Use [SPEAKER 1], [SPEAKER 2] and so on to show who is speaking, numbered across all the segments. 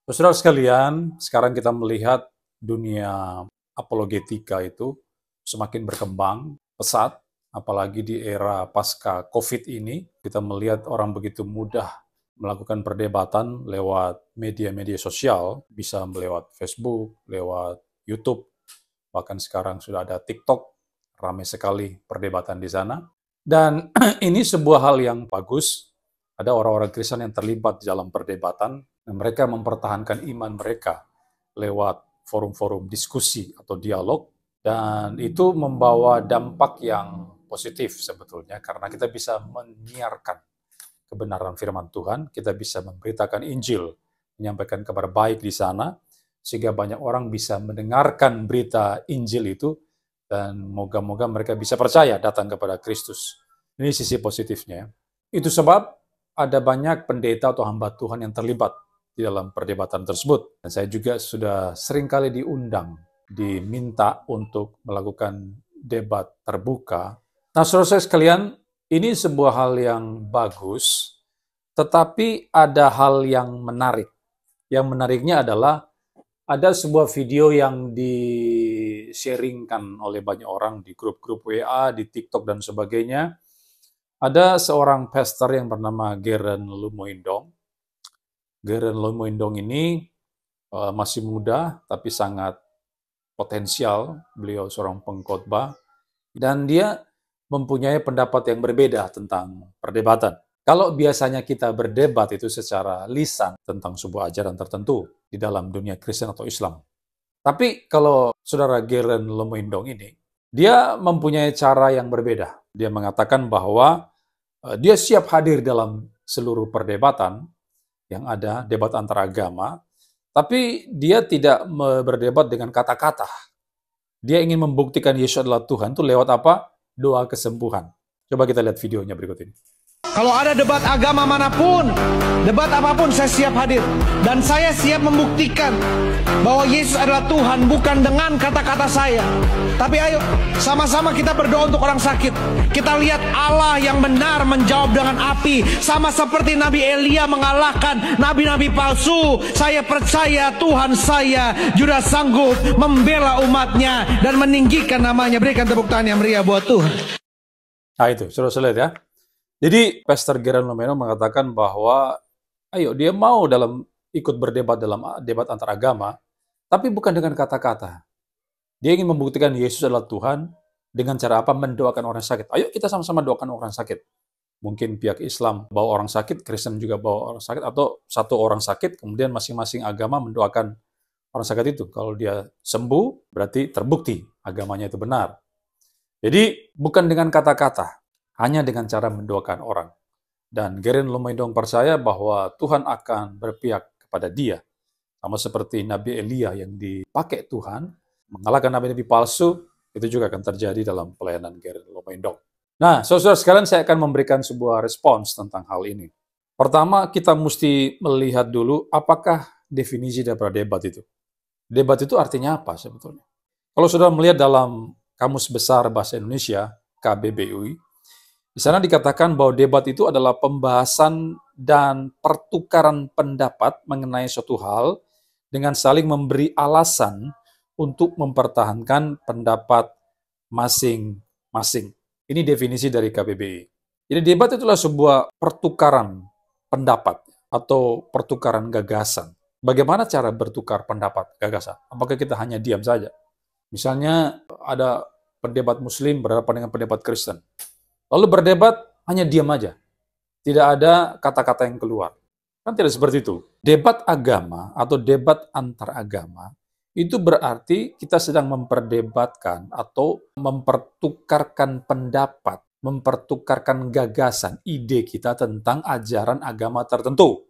[SPEAKER 1] Saudara sekalian, sekarang kita melihat dunia apologetika itu semakin berkembang pesat, apalagi di era pasca COVID ini. Kita melihat orang begitu mudah melakukan perdebatan lewat media-media sosial, bisa lewat Facebook, lewat YouTube, bahkan sekarang sudah ada TikTok, ramai sekali perdebatan di sana. Dan ini sebuah hal yang bagus, ada orang-orang Kristen yang terlibat di dalam perdebatan, dan mereka mempertahankan iman mereka lewat forum-forum diskusi atau dialog, dan itu membawa dampak yang positif sebetulnya, karena kita bisa menyiarkan kebenaran firman Tuhan, kita bisa memberitakan Injil, menyampaikan kabar baik di sana, sehingga banyak orang bisa mendengarkan berita Injil itu, dan moga-moga mereka bisa percaya datang kepada Kristus. Ini sisi positifnya. Itu sebab ada banyak pendeta atau hamba Tuhan yang terlibat di dalam perdebatan tersebut. Dan saya juga sudah seringkali diminta untuk melakukan debat terbuka. Nah, saudara saya sekalian, ini sebuah hal yang bagus, tetapi ada hal yang menarik. Yang menariknya adalah ada sebuah video yang di-sharingkan oleh banyak orang di grup-grup WA, di TikTok, dan sebagainya. Ada seorang pastor yang bernama Geren Lumoindong. Geren Lumoindong ini masih muda, tapi sangat potensial. Beliau seorang pengkhotbah, dan dia mempunyai pendapat yang berbeda tentang perdebatan. Kalau biasanya kita berdebat itu secara lisan tentang sebuah ajaran tertentu di dalam dunia Kristen atau Islam. Tapi kalau saudara Geren Lumoindong ini, dia mempunyai cara yang berbeda. Dia mengatakan bahwa dia siap hadir dalam seluruh perdebatan yang ada, debat antar agama, tapi dia tidak berdebat dengan kata-kata. Dia ingin membuktikan Yesus adalah Tuhan itu lewat apa? Doa kesembuhan. Coba kita lihat videonya berikut ini.
[SPEAKER 2] Kalau ada debat agama manapun, debat apapun, saya siap hadir. Dan saya siap membuktikan bahwa Yesus adalah Tuhan, bukan dengan kata-kata saya. Tapi ayo, sama-sama kita berdoa untuk orang sakit. Kita lihat Allah yang benar menjawab dengan api. Sama seperti Nabi Elia mengalahkan nabi-nabi palsu. Saya percaya Tuhan saya juga sanggup membela umatnya dan meninggikan namanya. Berikan tepuk tangan yang meriah buat Tuhan.
[SPEAKER 1] Nah itu, sudah lihat ya. Jadi Pastor Geren Lumoindong mengatakan bahwa ayo dia mau ikut berdebat dalam debat antar agama, tapi bukan dengan kata-kata. Dia ingin membuktikan Yesus adalah Tuhan dengan cara apa? Mendoakan orang sakit. Ayo kita sama-sama doakan orang sakit. Mungkin pihak Islam bawa orang sakit, Kristen juga bawa orang sakit, atau satu orang sakit, kemudian masing-masing agama mendoakan orang sakit itu. Kalau dia sembuh, berarti terbukti agamanya itu benar. Jadi bukan dengan kata-kata, hanya dengan cara mendoakan orang. Dan Geren Lumoindong percaya bahwa Tuhan akan berpihak kepada dia. Sama seperti Nabi Elia yang dipakai Tuhan, mengalahkan nabi-nabi palsu, itu juga akan terjadi dalam pelayanan Geren Lumoindong. Nah, saudara sekalian, saya akan memberikan sebuah respons tentang hal ini. Pertama, kita mesti melihat dulu apakah definisi daripada debat itu. Debat itu artinya apa sebetulnya? Kalau saudara melihat dalam Kamus Besar Bahasa Indonesia, KBBI, di sana dikatakan bahwa debat itu adalah pembahasan dan pertukaran pendapat mengenai suatu hal dengan saling memberi alasan untuk mempertahankan pendapat masing-masing. Ini definisi dari KBBI. Jadi debat itulah sebuah pertukaran pendapat atau pertukaran gagasan. Bagaimana cara bertukar pendapat gagasan? Apakah kita hanya diam saja? Misalnya ada pendebat Muslim berhadapan dengan pendebat Kristen. Lalu berdebat, hanya diam aja. Tidak ada kata-kata yang keluar. Kan tidak seperti itu. Debat agama atau debat antar agama, itu berarti kita sedang memperdebatkan atau mempertukarkan pendapat, mempertukarkan gagasan, ide kita tentang ajaran agama tertentu.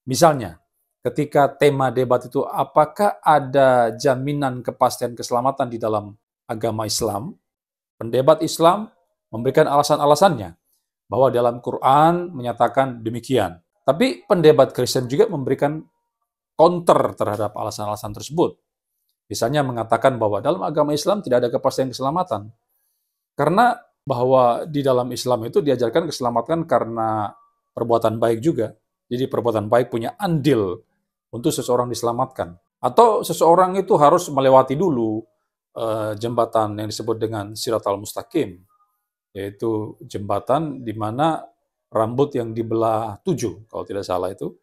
[SPEAKER 1] Misalnya, ketika tema debat itu, apakah ada jaminan kepastian keselamatan di dalam agama Islam? Pendebat Islam memberikan alasan-alasannya, bahwa dalam Quran menyatakan demikian. Tapi pendebat Kristen juga memberikan counter terhadap alasan-alasan tersebut. Misalnya mengatakan bahwa dalam agama Islam tidak ada kepastian keselamatan. Karena bahwa di dalam Islam itu diajarkan keselamatan karena perbuatan baik juga. Jadi perbuatan baik punya andil untuk seseorang diselamatkan. Atau seseorang itu harus melewati dulu jembatan yang disebut dengan Siratal Mustaqim, yaitu jembatan di mana rambut yang dibelah 7, kalau tidak salah itu.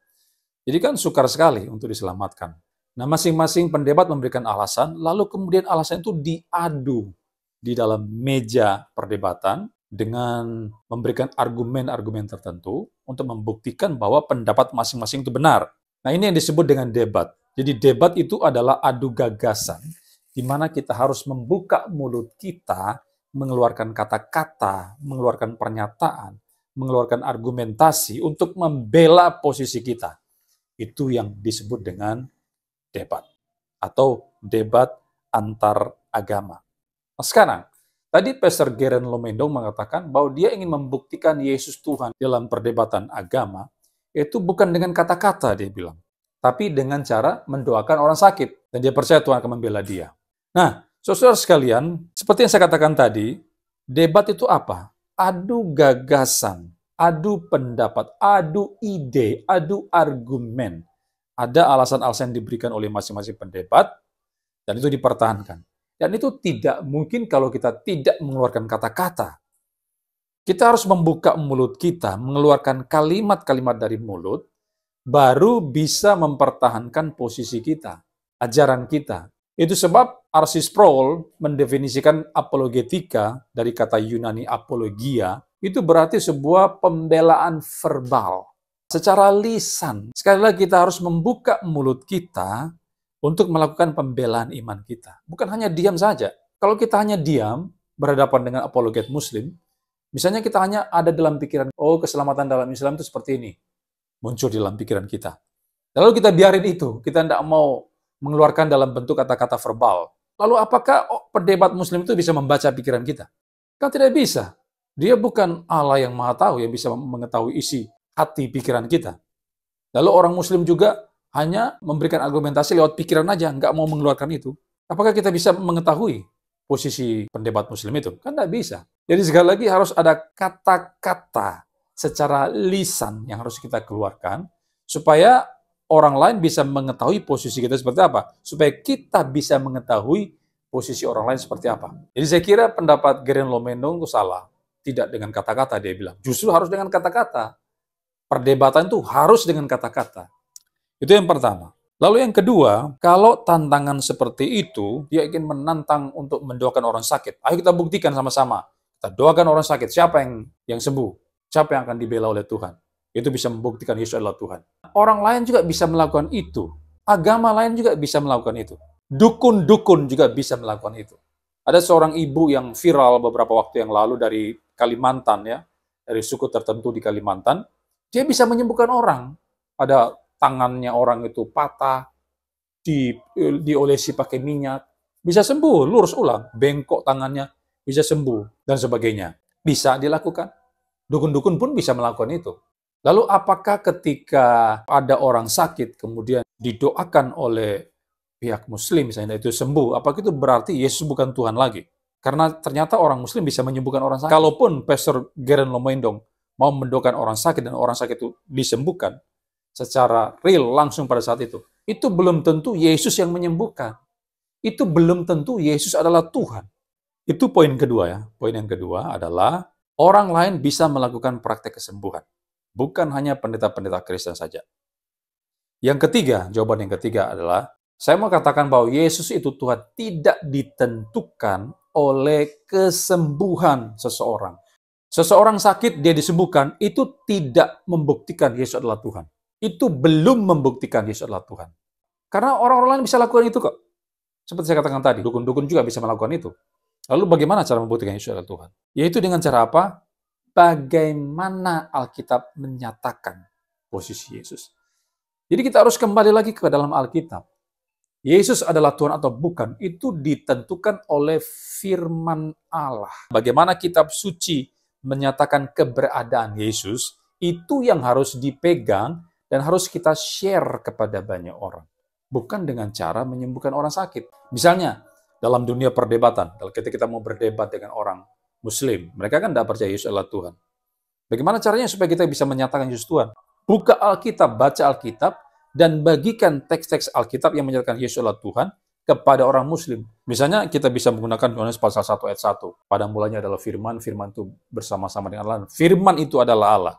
[SPEAKER 1] Jadi kan sukar sekali untuk diselamatkan. Nah, masing-masing pendebat memberikan alasan, lalu kemudian alasan itu diadu di dalam meja perdebatan dengan memberikan argumen-argumen tertentu untuk membuktikan bahwa pendapat masing-masing itu benar. Nah, ini yang disebut dengan debat. Jadi debat itu adalah adu gagasan, di mana kita harus membuka mulut kita, mengeluarkan kata-kata, mengeluarkan pernyataan, mengeluarkan argumentasi untuk membela posisi kita. Itu yang disebut dengan debat atau debat antar agama. Nah, sekarang, tadi Pastor Geren Lomendong mengatakan bahwa dia ingin membuktikan Yesus Tuhan dalam perdebatan agama, itu bukan dengan kata-kata, dia bilang, tapi dengan cara mendoakan orang sakit. Dan dia percaya Tuhan akan membela dia. Nah, saudara sekalian, seperti yang saya katakan tadi, debat itu apa? Adu gagasan, adu pendapat, adu ide, adu argumen. Ada alasan-alasan yang diberikan oleh masing-masing pendebat, dan itu dipertahankan. Dan itu tidak mungkin kalau kita tidak mengeluarkan kata-kata. Kita harus membuka mulut kita, mengeluarkan kalimat-kalimat dari mulut, baru bisa mempertahankan posisi kita, ajaran kita. Itu sebab R.C. Sproul mendefinisikan apologetika dari kata Yunani apologia, itu berarti sebuah pembelaan verbal, secara lisan. Sekali lagi kita harus membuka mulut kita untuk melakukan pembelaan iman kita. Bukan hanya diam saja. Kalau kita hanya diam, berhadapan dengan apologet Muslim, misalnya kita hanya ada dalam pikiran, oh keselamatan dalam Islam itu seperti ini. Muncul di dalam pikiran kita. Lalu kita biarin itu, kita tidak mau mengeluarkan dalam bentuk kata-kata verbal. Lalu apakah pendebat Muslim itu bisa membaca pikiran kita? Kan tidak bisa. Dia bukan Allah yang Maha Tahu yang bisa mengetahui isi hati pikiran kita. Lalu orang Muslim juga hanya memberikan argumentasi lewat pikiran aja, nggak mau mengeluarkan itu. Apakah kita bisa mengetahui posisi pendebat Muslim itu? Kan tidak bisa. Jadi sekali lagi harus ada kata-kata secara lisan yang harus kita keluarkan, supaya orang lain bisa mengetahui posisi kita seperti apa, supaya kita bisa mengetahui posisi orang lain seperti apa. Jadi saya kira pendapat Geren Lomendong itu salah. Tidak dengan kata-kata, dia bilang. Justru harus dengan kata-kata. Perdebatan itu harus dengan kata-kata. Itu yang pertama. Lalu yang kedua, kalau tantangan seperti itu, dia ingin menantang untuk mendoakan orang sakit. Ayo kita buktikan sama-sama. Kita doakan orang sakit. Siapa yang sembuh? Siapa yang akan dibela oleh Tuhan? Itu bisa membuktikan Yesus adalah Tuhan. Orang lain juga bisa melakukan itu. Agama lain juga bisa melakukan itu. Dukun-dukun juga bisa melakukan itu. Ada seorang ibu yang viral beberapa waktu yang lalu dari Kalimantan, ya, dari suku tertentu di Kalimantan. Dia bisa menyembuhkan orang. Ada tangannya orang itu patah, diolesi pakai minyak, bisa sembuh, lurus ulang. Bengkok tangannya, bisa sembuh, dan sebagainya. Bisa dilakukan. Dukun-dukun pun bisa melakukan itu. Lalu apakah ketika ada orang sakit, kemudian didoakan oleh pihak Muslim, misalnya itu sembuh, apakah itu berarti Yesus bukan Tuhan lagi? Karena ternyata orang Muslim bisa menyembuhkan orang sakit. Kalaupun Pastor Geren Lomendong mau mendoakan orang sakit dan orang sakit itu disembuhkan secara real langsung pada saat itu belum tentu Yesus yang menyembuhkan. Itu belum tentu Yesus adalah Tuhan. Itu poin kedua, ya. Poin yang kedua adalah orang lain bisa melakukan praktek kesembuhan. Bukan hanya pendeta-pendeta Kristen saja. Yang ketiga, jawaban yang ketiga adalah, saya mau katakan bahwa Yesus itu Tuhan tidak ditentukan oleh kesembuhan seseorang. Seseorang sakit, dia disembuhkan, itu tidak membuktikan Yesus adalah Tuhan. Itu belum membuktikan Yesus adalah Tuhan. Karena orang-orang lain bisa lakukan itu kok. Seperti saya katakan tadi, dukun-dukun juga bisa melakukan itu. Lalu bagaimana cara membuktikan Yesus adalah Tuhan? Yaitu dengan cara apa? Bagaimana Alkitab menyatakan posisi Yesus. Jadi kita harus kembali lagi ke dalam Alkitab. Yesus adalah Tuhan atau bukan, itu ditentukan oleh firman Allah. Bagaimana kitab suci menyatakan keberadaan Yesus, itu yang harus dipegang dan harus kita share kepada banyak orang. Bukan dengan cara menyembuhkan orang sakit. Misalnya, dalam dunia perdebatan, kalau kita mau berdebat dengan orang Muslim, mereka kan tidak percaya Yesus adalah Tuhan. Bagaimana caranya supaya kita bisa menyatakan Yesus Tuhan? Buka Alkitab, baca Alkitab, dan bagikan teks-teks Alkitab yang menyatakan Yesus adalah Tuhan kepada orang Muslim. Misalnya kita bisa menggunakan Yohanes pasal 1 ayat 1. Pada mulanya adalah firman, firman itu bersama-sama dengan Allah. Firman itu adalah Allah.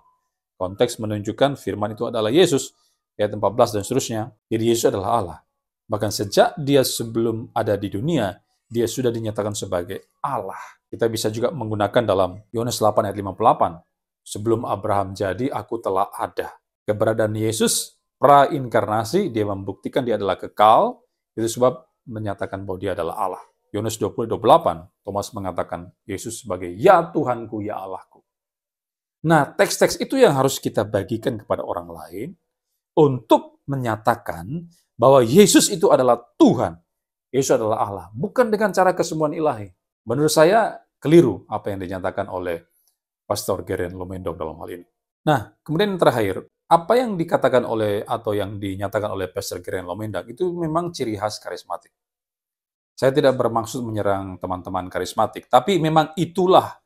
[SPEAKER 1] Konteks menunjukkan firman itu adalah Yesus. Ayat 14 dan seterusnya. Jadi Yesus adalah Allah. Bahkan sejak dia sebelum ada di dunia, dia sudah dinyatakan sebagai Allah. Kita bisa juga menggunakan dalam Yohanes 8 ayat 58. Sebelum Abraham jadi, aku telah ada. Keberadaan Yesus, prainkarnasi, dia membuktikan dia adalah kekal. Itu sebab menyatakan bahwa dia adalah Allah. Yohanes 20:28, Thomas mengatakan Yesus sebagai ya Tuhanku, ya Allahku. Nah, teks-teks itu yang harus kita bagikan kepada orang lain untuk menyatakan bahwa Yesus itu adalah Tuhan. Yesus adalah Allah. Bukan dengan cara kesembuhan ilahi. Menurut saya, keliru apa yang dinyatakan oleh Pastor Geren Lomendong dalam hal ini. Nah, kemudian yang terakhir, apa yang dikatakan oleh atau yang dinyatakan oleh Pastor Geren Lomendong itu memang ciri khas karismatik. Saya tidak bermaksud menyerang teman-teman karismatik, tapi memang itulah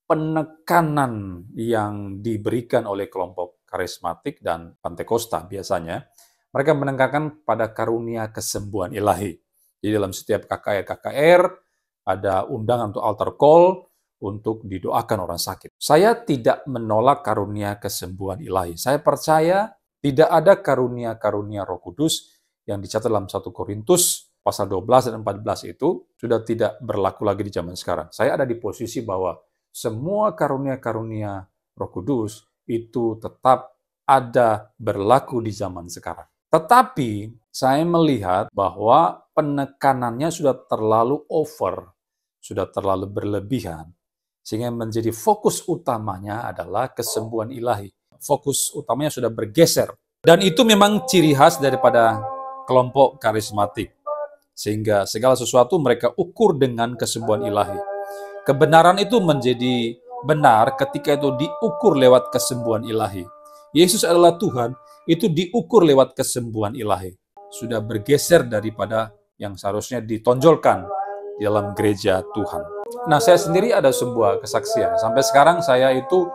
[SPEAKER 1] penekanan yang diberikan oleh kelompok karismatik dan Pantekosta biasanya. Mereka menekankan pada karunia kesembuhan ilahi. Jadi dalam setiap KKR ada undangan untuk altar call untuk didoakan orang sakit. Saya tidak menolak karunia kesembuhan ilahi. Saya percaya tidak ada karunia-karunia Roh Kudus yang dicatat dalam 1 Korintus pasal 12 dan 14 itu sudah tidak berlaku lagi di zaman sekarang. Saya ada di posisi bahwa semua karunia-karunia Roh Kudus itu tetap ada berlaku di zaman sekarang. Tetapi saya melihat bahwa penekanannya sudah terlalu over, sudah terlalu berlebihan, sehingga menjadi fokus utamanya adalah kesembuhan ilahi. Fokus utamanya sudah bergeser. Dan itu memang ciri khas daripada kelompok karismatik. Sehingga segala sesuatu mereka ukur dengan kesembuhan ilahi. Kebenaran itu menjadi benar ketika itu diukur lewat kesembuhan ilahi. Yesus adalah Tuhan, itu diukur lewat kesembuhan ilahi. Sudah bergeser daripada yang seharusnya ditonjolkan di dalam gereja Tuhan. Nah, saya sendiri ada sebuah kesaksian. Sampai sekarang saya itu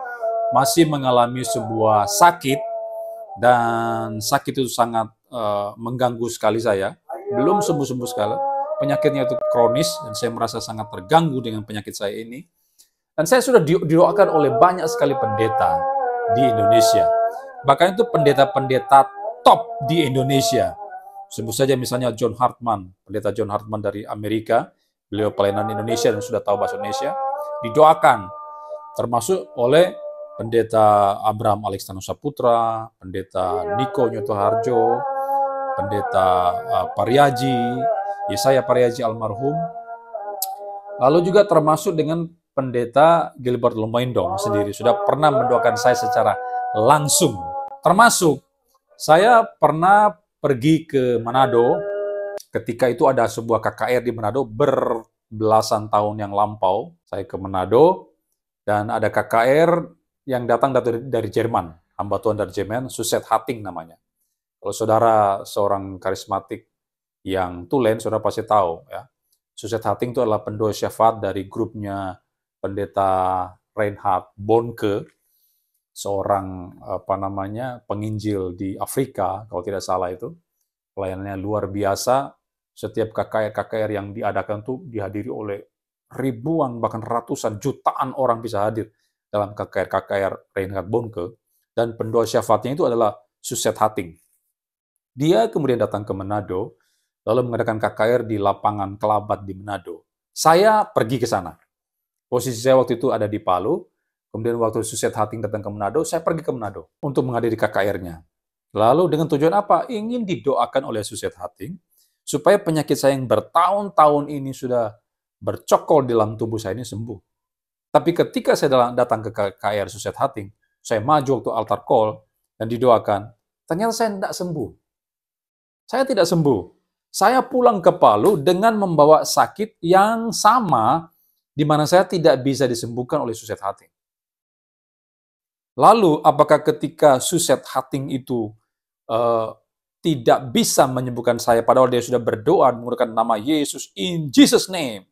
[SPEAKER 1] masih mengalami sebuah sakit, dan sakit itu sangat mengganggu sekali saya. Belum sembuh-sembuh sekali. Penyakitnya itu kronis, dan saya merasa sangat terganggu dengan penyakit saya ini. Dan saya sudah didoakan oleh banyak sekali pendeta di Indonesia. Bahkan itu pendeta-pendeta top di Indonesia. Sebut saja misalnya John Hartman, pendeta John Hartman dari Amerika. Beliau pelayanan Indonesia dan sudah tahu bahasa Indonesia. Didoakan, termasuk oleh pendeta Abraham Alexander Saputra, pendeta Niko Nyotoharjo, pendeta Pariaji, Yesaya Pariaji almarhum. Lalu juga termasuk dengan pendeta Gilbert Lomendong sendiri. Sudah pernah mendoakan saya secara langsung. Termasuk saya pernah pergi ke Manado. Ketika itu ada sebuah KKR di Manado berbelasan tahun yang lampau. Saya ke Manado dan ada KKR yang datang dari Jerman. Hamba Tuhan dari Jerman, Suset Hating namanya. Kalau saudara seorang karismatik yang tulen, saudara pasti tahu ya. Suset Hating itu adalah pendoa syafaat dari grupnya pendeta Reinhard Bonke, seorang penginjil di Afrika, kalau tidak salah itu. Pelayanannya luar biasa. Setiap KKR yang diadakan itu dihadiri oleh ribuan, bahkan ratusan, jutaan orang bisa hadir dalam KKR Reinhard Bonke. Dan pendoa syafaatnya itu adalah Suset Hating. Dia kemudian datang ke Manado, lalu mengadakan KKR di lapangan Kelabat di Manado. Saya pergi ke sana. Posisi saya waktu itu ada di Palu. Kemudian waktu Suset Hating datang ke Manado, saya pergi ke Manado untuk menghadiri KKR-nya. Lalu dengan tujuan apa? Ingin didoakan oleh Suset Hating, supaya penyakit saya yang bertahun-tahun ini sudah bercokol di dalam tubuh saya ini sembuh. Tapi ketika saya datang ke KKR Suset Hating, saya maju waktu altar call dan didoakan, ternyata saya tidak sembuh. Saya tidak sembuh. Saya pulang ke Palu dengan membawa sakit yang sama, di mana saya tidak bisa disembuhkan oleh Suset Hating. Lalu, apakah ketika Suset Hating itu tidak bisa menyembuhkan saya, padahal dia sudah berdoa menggunakan nama Yesus, in Jesus name.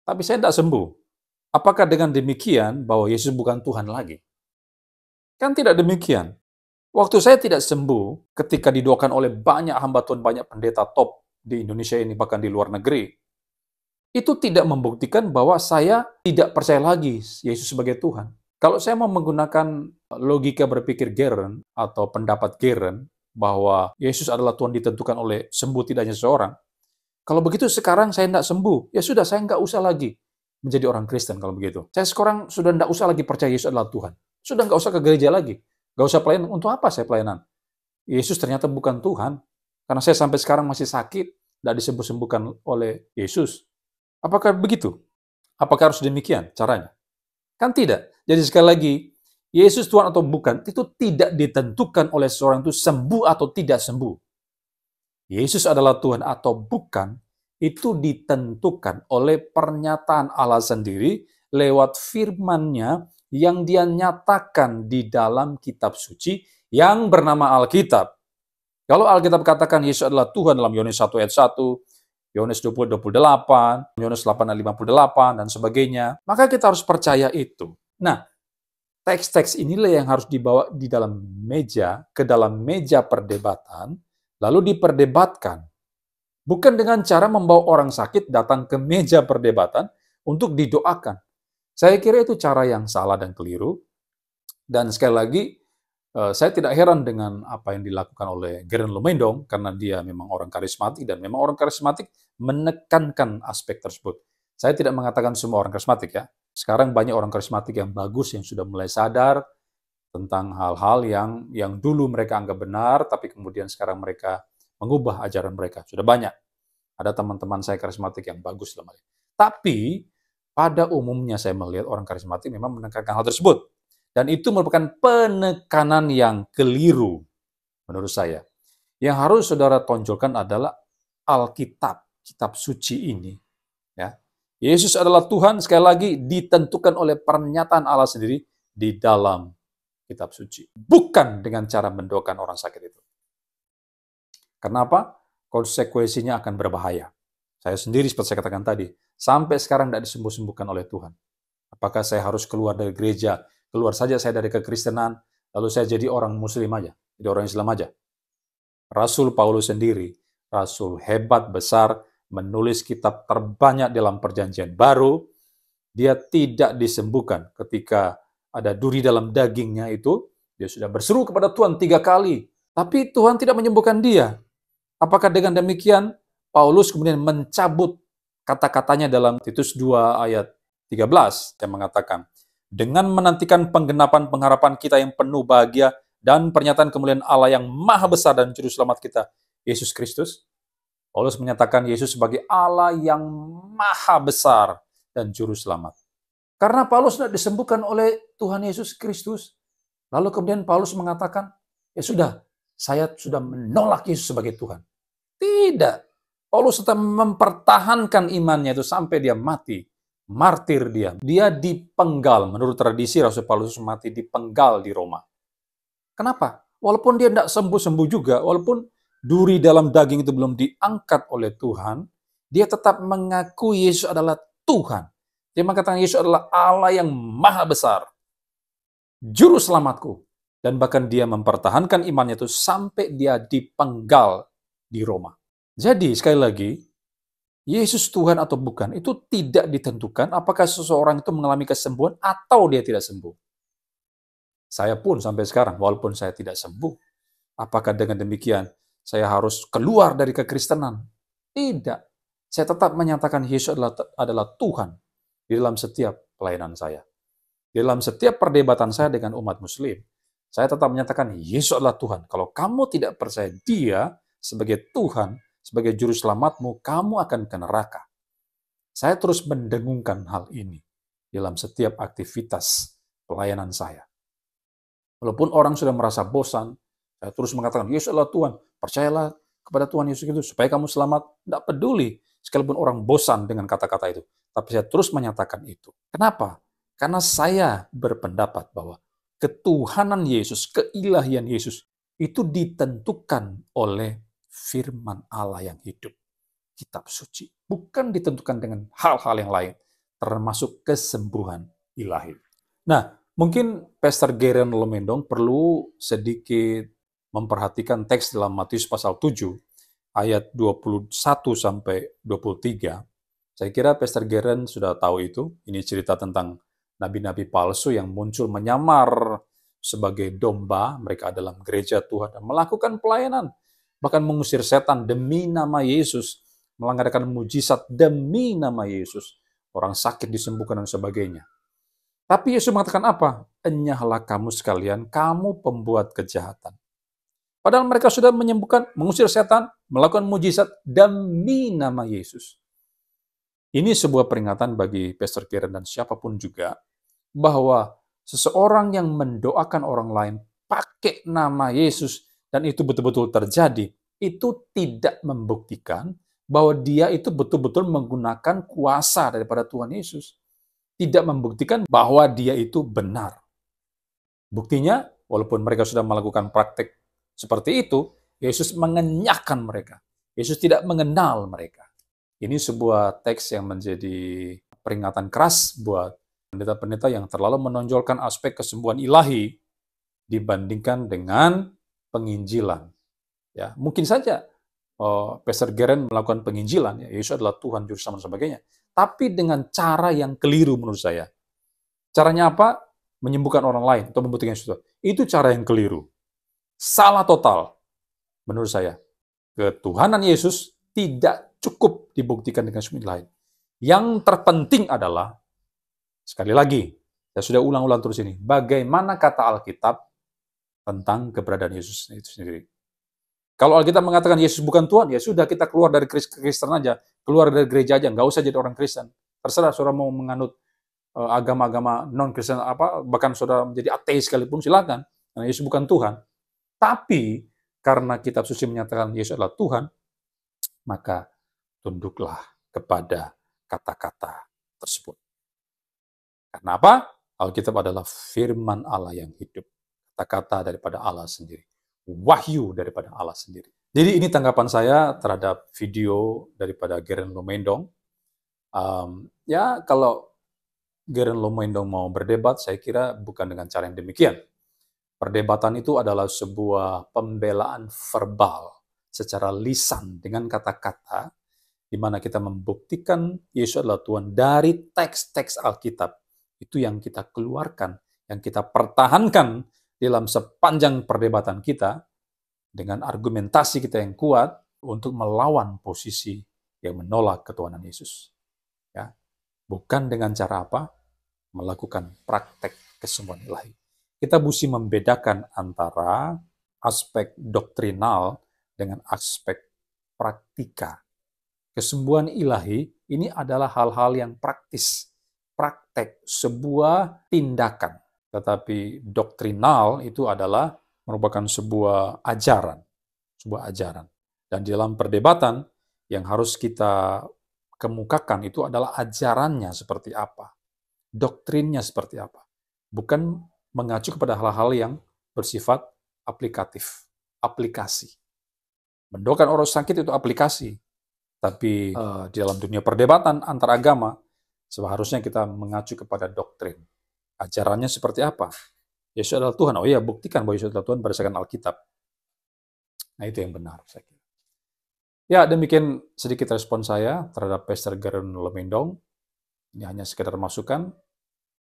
[SPEAKER 1] Tapi saya tidak sembuh. Apakah dengan demikian bahwa Yesus bukan Tuhan lagi? Kan tidak demikian. Waktu saya tidak sembuh ketika didoakan oleh banyak hamba Tuhan, banyak pendeta top di Indonesia ini, bahkan di luar negeri, itu tidak membuktikan bahwa saya tidak percaya lagi Yesus sebagai Tuhan. Kalau saya mau menggunakan logika berpikir Geren atau pendapat Geren bahwa Yesus adalah Tuhan ditentukan oleh sembuh tidaknya seseorang, kalau begitu sekarang saya tidak sembuh, ya sudah saya nggak usah lagi menjadi orang Kristen kalau begitu. Saya sekarang sudah tidak usah lagi percaya Yesus adalah Tuhan. Sudah nggak usah ke gereja lagi. Nggak usah pelayanan. Untuk apa saya pelayanan? Yesus ternyata bukan Tuhan. Karena saya sampai sekarang masih sakit, tidak disembuh-sembuhkan oleh Yesus. Apakah begitu? Apakah harus demikian caranya? Kan tidak. Jadi sekali lagi, Yesus Tuhan atau bukan, itu tidak ditentukan oleh seorang itu sembuh atau tidak sembuh. Yesus adalah Tuhan atau bukan, itu ditentukan oleh pernyataan Allah sendiri lewat firman-Nya yang Dia nyatakan di dalam kitab suci yang bernama Alkitab. Kalau Alkitab katakan Yesus adalah Tuhan dalam Yohanes 1 ayat 1, Yohanes 20:28, Yohanes 8 ayat 58, dan sebagainya, maka kita harus percaya itu. Nah, teks-teks inilah yang harus dibawa di dalam meja, ke dalam meja perdebatan, lalu diperdebatkan. Bukan dengan cara membawa orang sakit datang ke meja perdebatan untuk didoakan. Saya kira itu cara yang salah dan keliru. Dan sekali lagi, saya tidak heran dengan apa yang dilakukan oleh Geren Lumendong, karena dia memang orang karismatik, dan memang orang karismatik menekankan aspek tersebut. Saya tidak mengatakan semua orang karismatik ya. Sekarang banyak orang karismatik yang bagus, yang sudah mulai sadar tentang hal-hal yang dulu mereka anggap benar, tapi kemudian sekarang mereka mengubah ajaran mereka. Sudah banyak. Ada teman-teman saya karismatik yang bagus dalam hal ini. Tapi, pada umumnya saya melihat orang karismatik memang menekankan hal tersebut. Dan itu merupakan penekanan yang keliru, menurut saya. Yang harus saudara tonjolkan adalah Alkitab, kitab suci ini. Ya. Yesus adalah Tuhan, sekali lagi, ditentukan oleh pernyataan Allah sendiri di dalam kitab suci. Bukan dengan cara mendoakan orang sakit itu. Kenapa? Konsekuensinya akan berbahaya. Saya sendiri, seperti saya katakan tadi, sampai sekarang tidak disembuh-sembuhkan oleh Tuhan. Apakah saya harus keluar dari gereja? Keluar saja saya dari kekristenan, lalu saya jadi orang muslim aja, jadi orang Islam aja. Rasul Paulus sendiri, rasul hebat, besar, menulis kitab terbanyak dalam perjanjian baru, dia tidak disembuhkan ketika ada duri dalam dagingnya itu, dia sudah berseru kepada Tuhan 3 kali, tapi Tuhan tidak menyembuhkan dia. Apakah dengan demikian, Paulus kemudian mencabut kata-katanya dalam Titus 2 ayat 13, yang mengatakan, dengan menantikan penggenapan pengharapan kita yang penuh bahagia dan pernyataan kemuliaan Allah yang maha besar dan juru selamat kita, Yesus Kristus. Paulus menyatakan Yesus sebagai Allah yang maha besar dan juru selamat. Karena Paulus tidak disembuhkan oleh Tuhan Yesus Kristus, lalu kemudian Paulus mengatakan, ya sudah, saya sudah menolak Yesus sebagai Tuhan. Tidak. Paulus tetap mempertahankan imannya itu sampai dia mati. Martir dia. Dia dipenggal. Menurut tradisi Rasul Paulus mati dipenggal di Roma. Kenapa? Walaupun dia tidak sembuh-sembuh juga, walaupun duri dalam daging itu belum diangkat oleh Tuhan, dia tetap mengaku Yesus adalah Tuhan. Dia mengatakan Yesus adalah Allah yang maha besar, juru selamatku. Dan bahkan dia mempertahankan imannya itu sampai dia dipenggal di Roma. Jadi sekali lagi, Yesus Tuhan atau bukan, itu tidak ditentukan apakah seseorang itu mengalami kesembuhan atau dia tidak sembuh. Saya pun sampai sekarang, walaupun saya tidak sembuh, apakah dengan demikian saya harus keluar dari kekristenan? Tidak. Saya tetap menyatakan Yesus adalah Tuhan di dalam setiap pelayanan saya. Di dalam setiap perdebatan saya dengan umat muslim, saya tetap menyatakan Yesus adalah Tuhan. Kalau kamu tidak percaya Dia sebagai Tuhan, sebagai juru selamatmu, kamu akan ke neraka. Saya terus mendengungkan hal ini dalam setiap aktivitas pelayanan saya. Walaupun orang sudah merasa bosan, saya terus mengatakan, Yesus adalah Tuhan. Percayalah kepada Tuhan Yesus itu supaya kamu selamat. Tidak peduli sekalipun orang bosan dengan kata-kata itu. Tapi saya terus menyatakan itu. Kenapa? Karena saya berpendapat bahwa ketuhanan Yesus, keilahian Yesus, itu ditentukan oleh firman Allah yang hidup, kitab suci. Bukan ditentukan dengan hal-hal yang lain, termasuk kesembuhan ilahi. Nah, Mungkin Pastor Geren Lomendong perlu sedikit memperhatikan teks dalam Matius pasal 7, ayat 21 sampai 23. Saya kira Pastor Geren sudah tahu itu. Ini cerita tentang nabi-nabi palsu yang muncul menyamar sebagai domba mereka dalam gereja Tuhan dan melakukan pelayanan, bahkan mengusir setan demi nama Yesus, melanggarkan mujizat demi nama Yesus, orang sakit disembuhkan dan sebagainya. Tapi Yesus mengatakan apa? Enyahlah kamu sekalian, kamu pembuat kejahatan. Padahal mereka sudah menyembuhkan, mengusir setan, melakukan mujizat demi nama Yesus. Ini sebuah peringatan bagi Pastor Geren dan siapapun juga, bahwa seseorang yang mendoakan orang lain pakai nama Yesus, dan itu betul-betul terjadi, itu tidak membuktikan bahwa dia itu betul-betul menggunakan kuasa daripada Tuhan Yesus. Tidak membuktikan bahwa dia itu benar. Buktinya, walaupun mereka sudah melakukan praktek seperti itu, Yesus mengenyahkan mereka. Yesus tidak mengenal mereka. Ini sebuah teks yang menjadi peringatan keras buat pendeta-pendeta yang terlalu menonjolkan aspek kesembuhan ilahi dibandingkan dengan penginjilan. Ya, mungkin saja Pastor Geren melakukan penginjilan, ya, Yesus adalah Tuhan, Juru Selamat dan sebagainya. Tapi dengan cara yang keliru menurut saya. Caranya apa? Menyembuhkan orang lain atau membuktikan sesuatu. Itu cara yang keliru. Salah total menurut saya. Ketuhanan Yesus tidak cukup dibuktikan dengan sumber lain. Yang terpenting adalah, sekali lagi, saya sudah ulang-ulang terus ini, bagaimana kata Alkitab tentang keberadaan Yesus itu sendiri. Kalau Alkitab mengatakan Yesus bukan Tuhan, ya sudah, kita keluar dari Kristen aja, keluar dari gereja aja, nggak usah jadi orang Kristen. Terserah saudara mau menganut agama-agama non-Kristen, bahkan saudara menjadi ateis sekalipun, silakan. Karena Yesus bukan Tuhan. Tapi, karena kitab suci menyatakan Yesus adalah Tuhan, maka tunduklah kepada kata-kata tersebut. Karena apa? Alkitab adalah firman Allah yang hidup. Kata-kata daripada Allah sendiri. Wahyu daripada Allah sendiri. Jadi ini tanggapan saya terhadap video daripada Geren Lomendong. Ya, kalau Geren Lomendong mau berdebat, saya kira bukan dengan cara yang demikian. Perdebatan itu adalah sebuah pembelaan verbal secara lisan dengan kata-kata, di mana kita membuktikan Yesus adalah Tuhan dari teks-teks Alkitab. Itu yang kita keluarkan, yang kita pertahankan dalam sepanjang perdebatan kita, dengan argumentasi kita yang kuat untuk melawan posisi yang menolak ketuhanan Yesus. Ya. Bukan dengan cara apa? Melakukan praktek kesembuhan ilahi. Kita mesti membedakan antara aspek doktrinal dengan aspek praktika. Kesembuhan ilahi ini adalah hal-hal yang praktis, praktek, sebuah tindakan. Tetapi doktrinal itu adalah merupakan sebuah ajaran. Dan di dalam perdebatan yang harus kita kemukakan itu adalah ajarannya seperti apa, doktrinnya seperti apa. Bukan mengacu kepada hal-hal yang bersifat aplikatif, aplikasi. Mendoakan orang sakit itu aplikasi. Tapi di dalam dunia perdebatan antar agama, seharusnya kita mengacu kepada doktrin. Ajarannya seperti apa? Yesus adalah Tuhan. Oh iya, buktikan bahwa Yesus adalah Tuhan berdasarkan Alkitab. Nah, itu yang benar, saya kira. Ya, demikian sedikit respon saya terhadap Pastor Geren Lomendong. Ini hanya sekedar masukan,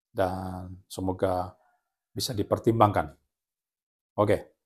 [SPEAKER 1] dan semoga bisa dipertimbangkan. Oke.